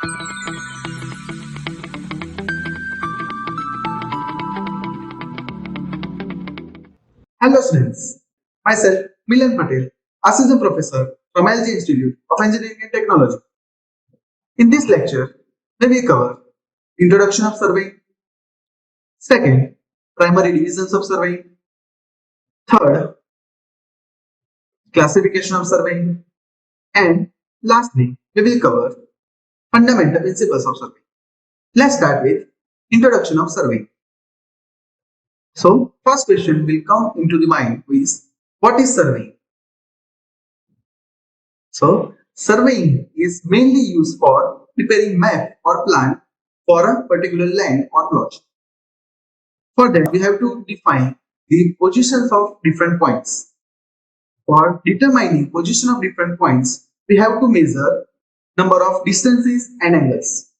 Hello students, myself Milan Patel, Assistant Professor from LG Institute of Engineering and Technology. In this lecture, we will cover Introduction of Surveying, second, Primary Divisions of Surveying, third, Classification of Surveying, and lastly, we will cover Fundamental Principles of Surveying. Let's start with Introduction of Surveying. So, first question will come into the mind is, what is surveying? So, surveying is mainly used for preparing map or plan for a particular land or plot. For that, we have to define the positions of different points. For determining position of different points, we have to measure number of distances and angles.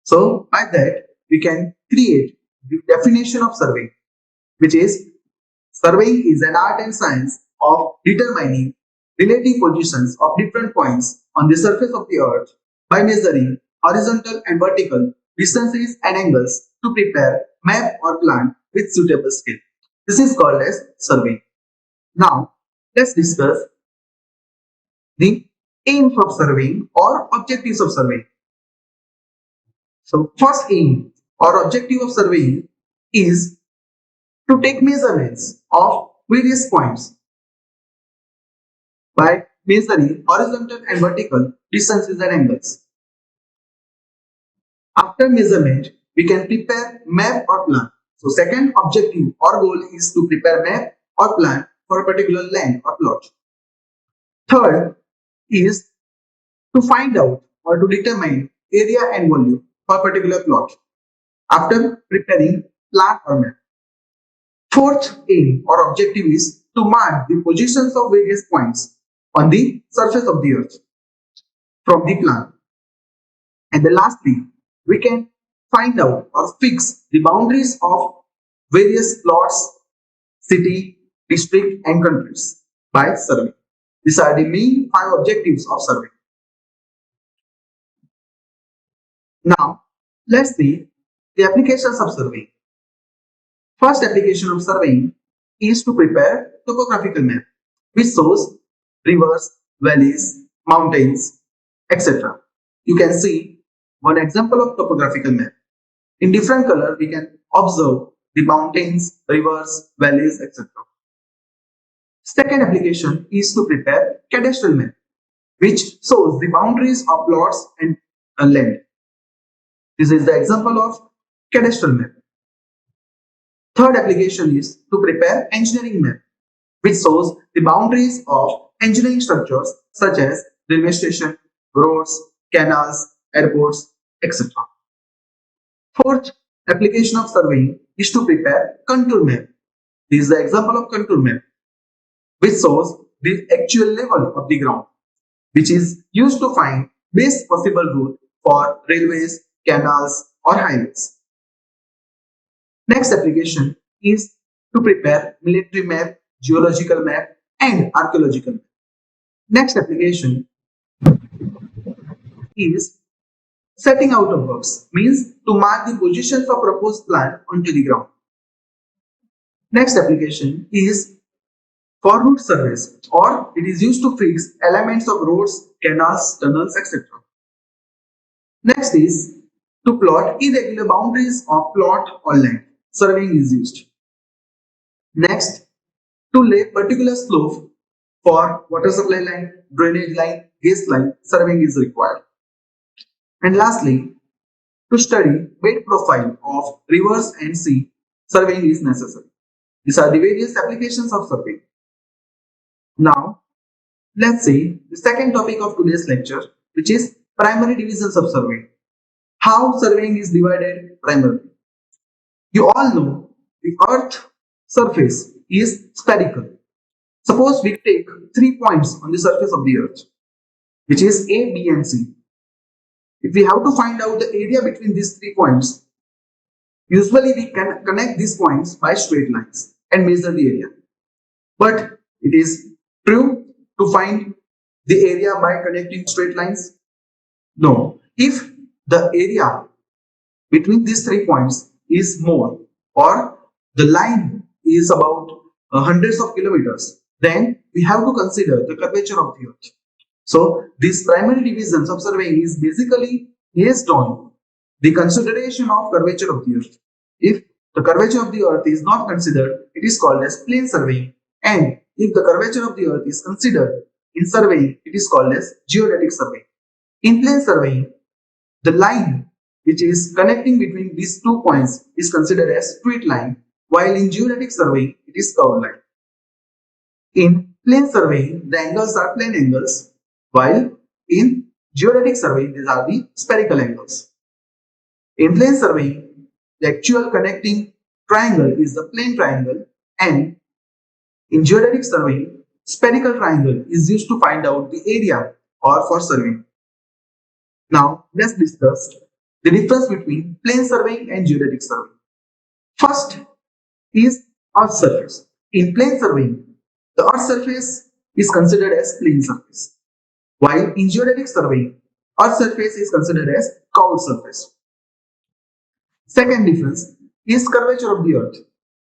So, by that, we can create the definition of surveying, which is surveying is an art and science of determining relative positions of different points on the surface of the earth by measuring horizontal and vertical distances and angles to prepare map or plan with suitable scale. This is called as surveying. Now, let's discuss the aims of surveying or objectives of surveying. So, first aim or objective of surveying is to take measurements of various points by measuring horizontal and vertical distances and angles. After measurement, we can prepare map or plan. So second objective or goal is to prepare map or plan for a particular land or plot. Third is to find out or to determine area and volume for a particular plot after preparing plan or map. Fourth aim or objective is to mark the positions of various points on the surface of the earth from the plan. And then lastly, we can find out or fix the boundaries of various plots, city, district and countries by survey. These are the main 5 objectives of survey. Now, let's see the applications of surveying. First application of surveying is to prepare topographical map, which shows rivers, valleys, mountains, etc. You can see one example of topographical map. In different color, we can observe the mountains, rivers, valleys, etc. Second application is to prepare cadastral map, which shows the boundaries of plots and land. This is the example of cadastral map. Third application is to prepare engineering map, which shows the boundaries of engineering structures such as railway station, roads, canals, airports, etc. Fourth application of surveying is to prepare contour map. This is the example of contour map, which shows the actual level of the ground, which is used to find best possible route for railways, canals, or highways. Next application is to prepare military map, geological map, and archaeological map. Next application is setting out of works, means to mark the positions of proposed plan onto the ground. Next application is for route surveys, or it is used to fix elements of roads, canals, tunnels, etc. Next is to plot irregular boundaries of plot or land. Surveying is used. Next, to lay particular slope for water supply line, drainage line, gas line, surveying is required. And lastly, to study bed profile of rivers and sea, surveying is necessary. These are the various applications of surveying. Now, let's see the second topic of today's lecture, which is primary divisions of surveying. How surveying is divided primarily. You all know the earth surface is spherical. Suppose we take 3 points on the surface of the earth, which is A, B and C. If we have to find out the area between these 3 points, usually we can connect these points by straight lines and measure the area. But it is true to find the area by connecting straight lines? No. If the area between these 3 points is more, or the line is about hundreds of kilometers, then we have to consider the curvature of the earth. So these primary divisions of surveying is basically based on the consideration of curvature of the earth. If the curvature of the earth is not considered, it is called as plane surveying, and if the curvature of the earth is considered in surveying, it is called as geodetic surveying. In plane surveying, the line which is connecting between these 2 points is considered as straight line, while in geodetic surveying it is curved line. In plane surveying, the angles are plane angles, while in geodetic surveying these are the spherical angles. In plane surveying, the actual connecting triangle is the plane triangle, and in geodetic surveying, spherical triangle is used to find out the area or for surveying. Now let's discuss the difference between plane surveying and geodetic surveying. First is Earth surface. In plane surveying, the Earth surface is considered as plane surface, while in geodetic surveying, Earth surface is considered as curved surface. Second difference is curvature of the Earth.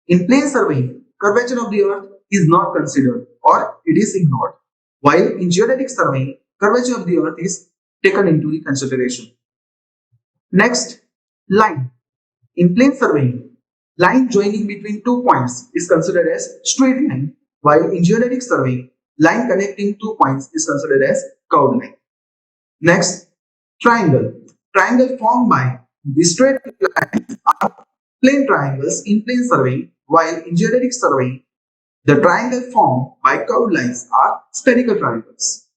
In plane surveying, curvature of the Earth is not considered or it is ignored, while in geodetic surveying, curvature of the Earth is taken into the consideration. Next, line. In plane surveying, line joining between 2 points is considered as straight line, while in geodetic surveying, line connecting 2 points is considered as curved line. Next, triangle. Triangle formed by the straight lines are plane triangles in plane surveying, while in geodetic surveying, the triangle formed by curved lines are spherical triangles.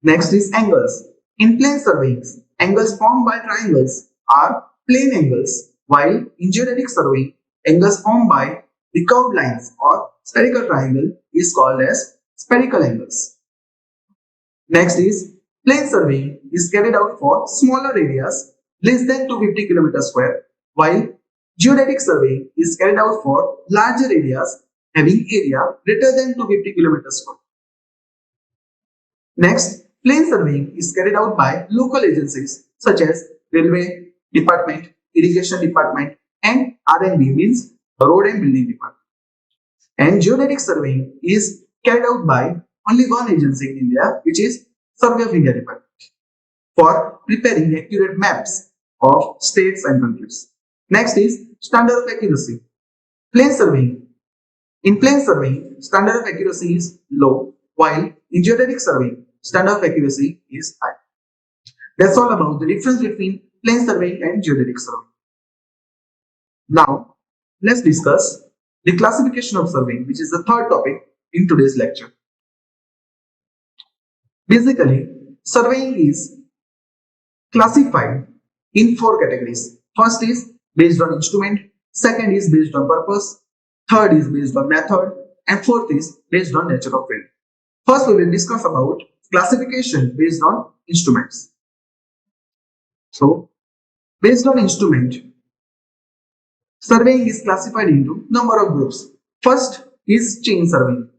Next is angles. In plane surveying, angles formed by triangles are plane angles, while in geodetic surveying, angles formed by the curved lines or spherical triangle is called as spherical angles. Next is plane surveying is carried out for smaller areas less than 250 km square, while geodetic surveying is carried out for larger areas having area greater than 250 km square. Next, plane surveying is carried out by local agencies such as Railway Department, Irrigation Department, and R&B means Road and Building Department. And geodetic surveying is carried out by only one agency in India, which is Survey of India Department, for preparing accurate maps of states and countries. Next is standard of accuracy. Plane surveying. In plane surveying, standard of accuracy is low, while in geodetic surveying, standard of accuracy is high. That's all about the difference between plane surveying and geodetic surveying. Now, let's discuss the classification of surveying, which is the third topic in today's lecture. Basically, surveying is classified in 4 categories. First is based on instrument, second is based on purpose, third is based on method, and fourth is based on nature of field. First, we will discuss about classification based on instruments. So, based on instrument, surveying is classified into number of groups. First is chain surveying.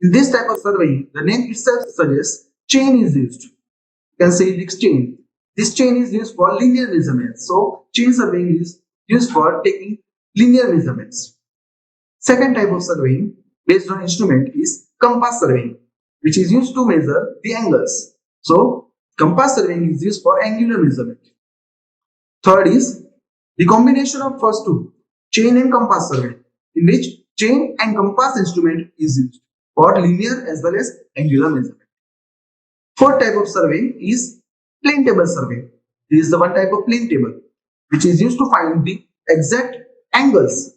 In this type of surveying, the name itself suggests chain is used. You can say this chain. This chain is used for linear measurements. So, chain surveying is used for taking linear measurements. Second type of surveying based on instrument is compass surveying, which is used to measure the angles. So, compass surveying is used for angular measurement. Third is the combination of first two, chain and compass surveying, in which chain and compass instrument is used for linear as well as angular measurement. Fourth type of surveying is plane table survey. This is the one type of plane table which is used to find the exact angles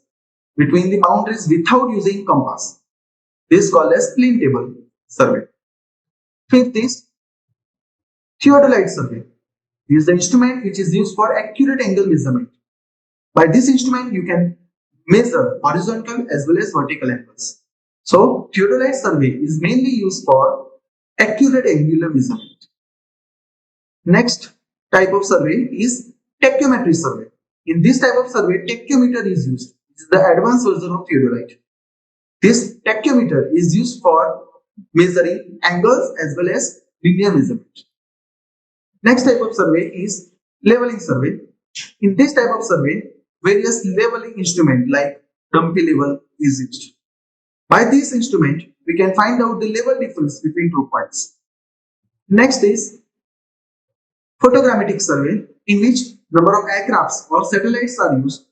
between the boundaries without using compass. This is called as plane table survey. Fifth is theodolite survey. This is the instrument which is used for accurate angle measurement. By this instrument, you can measure horizontal as well as vertical angles. So, theodolite survey is mainly used for accurate angular measurement. Next type of survey is tachyometry survey. In this type of survey, tachyometer is used. This is the advanced version of theodolite. This tachyometer is used for measuring angles as well as linear measurement. Next type of survey is leveling survey. In this type of survey, various leveling instrument like dumpy level is used. By this instrument, we can find out the level difference between two points. Next is photogrammetric survey, in which number of aircrafts or satellites are used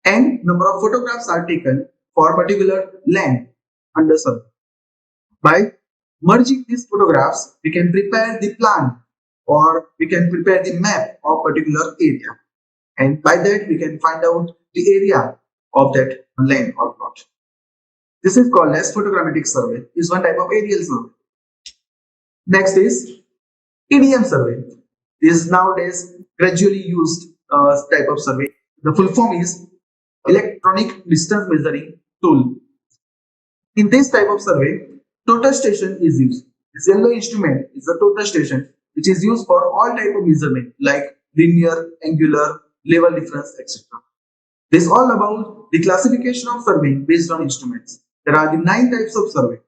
and number of photographs are taken for particular land under survey. By merging these photographs, we can prepare the plan or we can prepare the map of particular area, and by that we can find out the area of that land or plot. This is called as photogrammetric survey, is one type of aerial survey. Next is EDM survey. This is nowadays gradually used type of survey. The full form is electronic distance measuring tool. In this type of survey, total station is used. This yellow instrument is a total station which is used for all type of measurement like linear, angular, level difference, etc. This is all about the classification of surveying based on instruments. There are the 9 types of survey.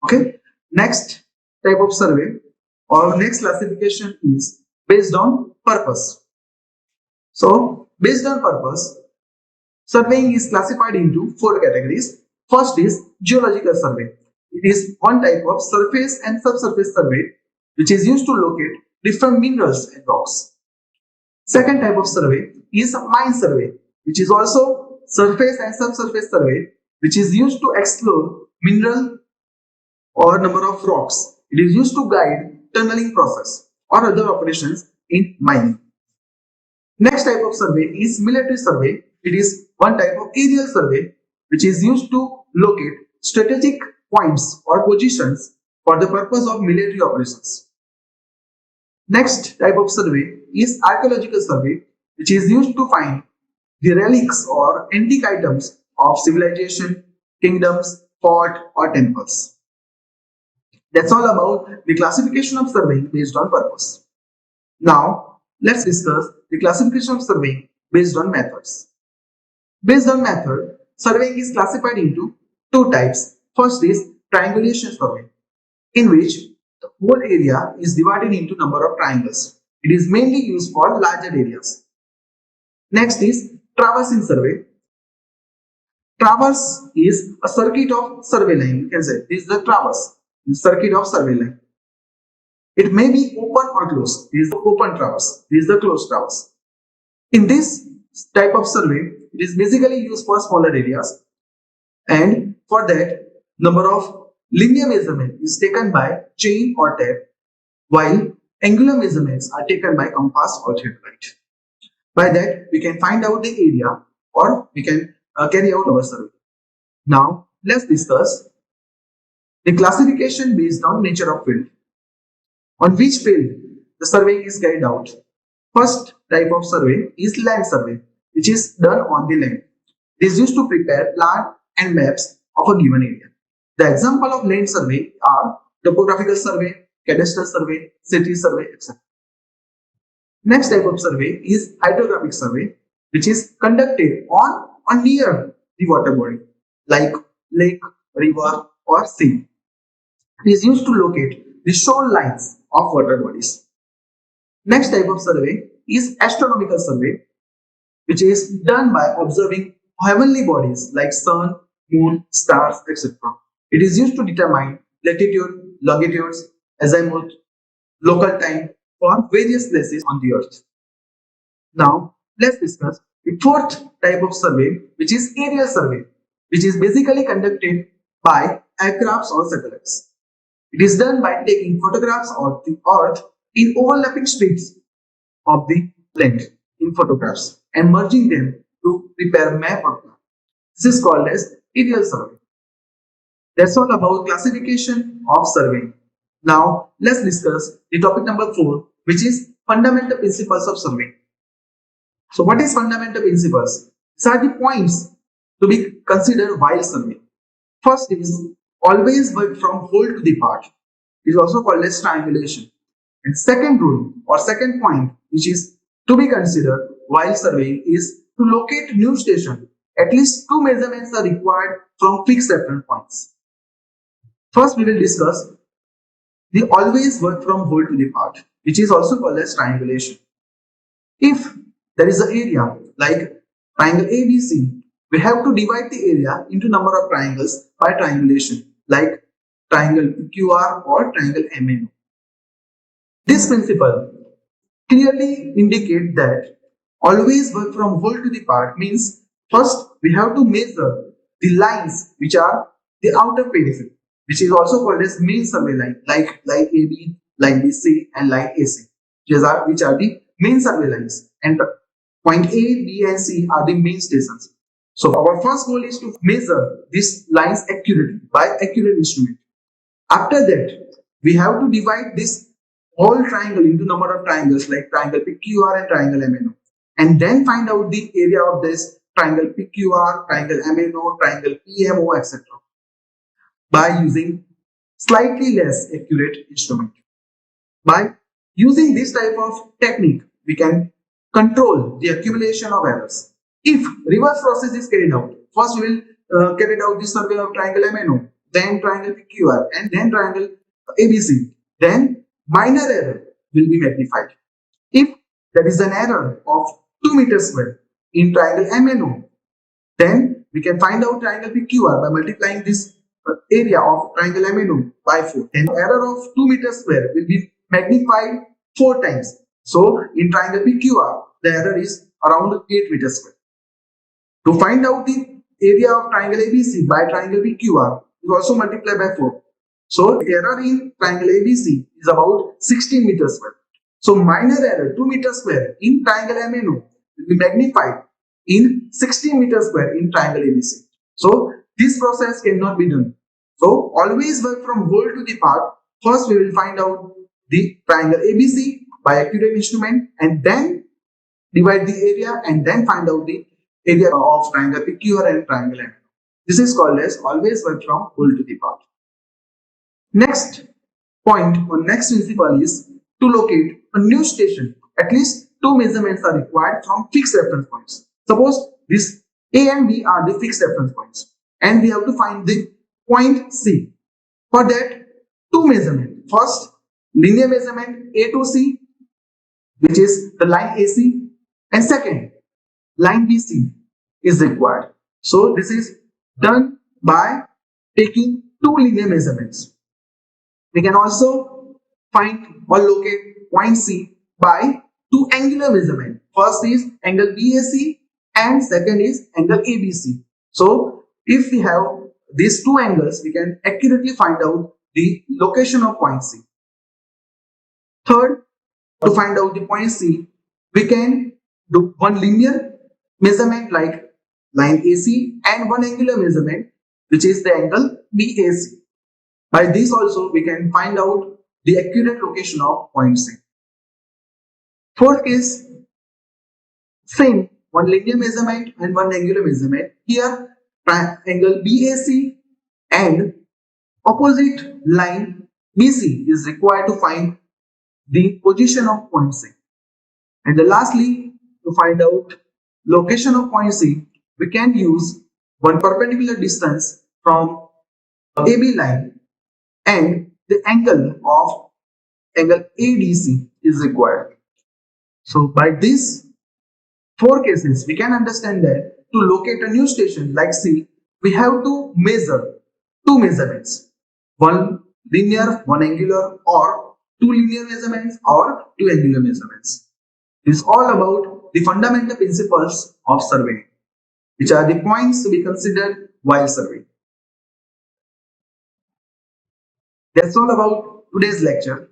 Okay. Next type of survey or next classification is based on purpose. So based on purpose, surveying is classified into 4 categories. First is geological survey. It is one type of surface and subsurface survey which is used to locate different minerals and rocks. Second type of survey is mine survey, which is also surface and subsurface survey which is used to explore mineral or number of rocks. It is used to guide tunneling process or other operations in mining. Next type of survey is military survey. It is one type of aerial survey which is used to locate strategic points or positions for the purpose of military operations. Next type of survey is archaeological survey, which is used to find the relics or antique items of civilization, kingdoms, fort or temples. That's all about the classification of surveying based on purpose. Now, let's discuss the classification of surveying based on methods. Based on method, surveying is classified into 2 types. First is triangulation survey, in which the whole area is divided into number of triangles. It is mainly used for larger areas. Next is traversing survey. Traverse is a circuit of survey line. You can say this is the traverse, the circuit of survey line. It may be open or closed. This is the open traverse. This is the closed traverse. In this type of survey, it is basically used for smaller areas, and for that, number of linear measurement is taken by chain or tape, while angular measurements are taken by compass or theodolite. By that, we can find out the area or we can carry out our survey. Now, let's discuss the classification based on nature of field. On which field the survey is carried out? First type of survey is land survey, which is done on the land. It is used to prepare plan and maps of a given area. The example of land survey are topographical survey, cadastral survey, city survey, etc. Next type of survey is hydrographic survey, which is conducted on or near the water body like lake, river or sea. It is used to locate the shorelines of water bodies. Next type of survey is astronomical survey, which is done by observing heavenly bodies like sun, moon, stars, etc. It is used to determine latitude, longitudes, azimuth, local time for various places on the earth. Now, let's discuss the 4th type of survey, which is aerial survey, which is basically conducted by aircrafts or satellites. It is done by taking photographs of the earth in overlapping strips of the land in photographs and merging them to prepare a map or plan. This is called as aerial survey. That's all about classification of surveying. Now, let's discuss the topic number 4, which is fundamental principles of surveying. So, what is fundamental principles? These are the points to be considered while surveying. First is always work from whole to the part. It is also called as triangulation. And second rule or second point which is to be considered while surveying is to locate new station. At least 2 measurements are required from fixed reference points. First, we will discuss they always work from whole to the part, which is also called as triangulation. If there is an area like triangle ABC, we have to divide the area into number of triangles by triangulation, like triangle PQR or triangle MNO. This principle clearly indicates that always work from whole to the part means first we have to measure the lines which are the outer periphery, which is also called as main survey line, like line AB, line BC, and line AC. Which are the main survey lines, and point A, B, and C are the main stations. So our first goal is to measure these lines accurately by accurate instrument. After that, we have to divide this whole triangle into number of triangles like triangle PQR and triangle MNO, and then find out the area of this triangle PQR, triangle MNO, triangle PMO, etc. by using slightly less accurate instrument. By using this type of technique, we can control the accumulation of errors. If reverse process is carried out, first we will carry out the survey of triangle MNO, then triangle PQR, and then triangle ABC. Then minor error will be magnified. If there is an error of 2 meters square in triangle MNO, then we can find out triangle PQR by multiplying this area of triangle MNO by 4. Then error of 2 meters square will be magnified 4 times. So in triangle PQR, the error is around 8 meters square. To find out the area of triangle ABC by triangle PQR, is also multiplied by 4. So error in triangle ABC is about 16 meters square. So minor error 2 meters square in triangle MNO will be magnified in 16 meters square in triangle ABC. So this process cannot be done. So always work from whole to the part. First we will find out the triangle ABC by accurate instrument, and then divide the area, and then find out the area of triangle PQR and triangle MNO. This is called as always work from whole to the part. Next point or next principle is to locate a new station. At least 2 measurements are required from fixed reference points. Suppose this A and B are the fixed reference points, and we have to find the point C. For that, 2 measurements. First, linear measurement A to C, which is the line AC, and second, line BC is required. So this is done by taking 2 linear measurements. We can also find or locate point C by 2 angular measurements. First is angle BAC and second is angle ABC. So if we have these 2 angles, we can accurately find out the location of point C. Third, to find out the point C, we can do one linear measurement like line AC and one angular measurement, which is the angle BAC. By this also we can find out the accurate location of point C. Fourth case, same, one linear measurement and one angular measurement. Here angle BAC and opposite line BC is required to find the position of point C. And lastly, to find out location of point C, we can use one perpendicular distance from AB line, and the angle of angle ADC is required. So by these 4 cases, we can understand that to locate a new station like C, we have to measure 2 measurements, one linear, one angular, or 2 linear measurements or 2 angular measurements. It is all about the fundamental principles of surveying, which are the points to be considered while surveying. That's all about today's lecture.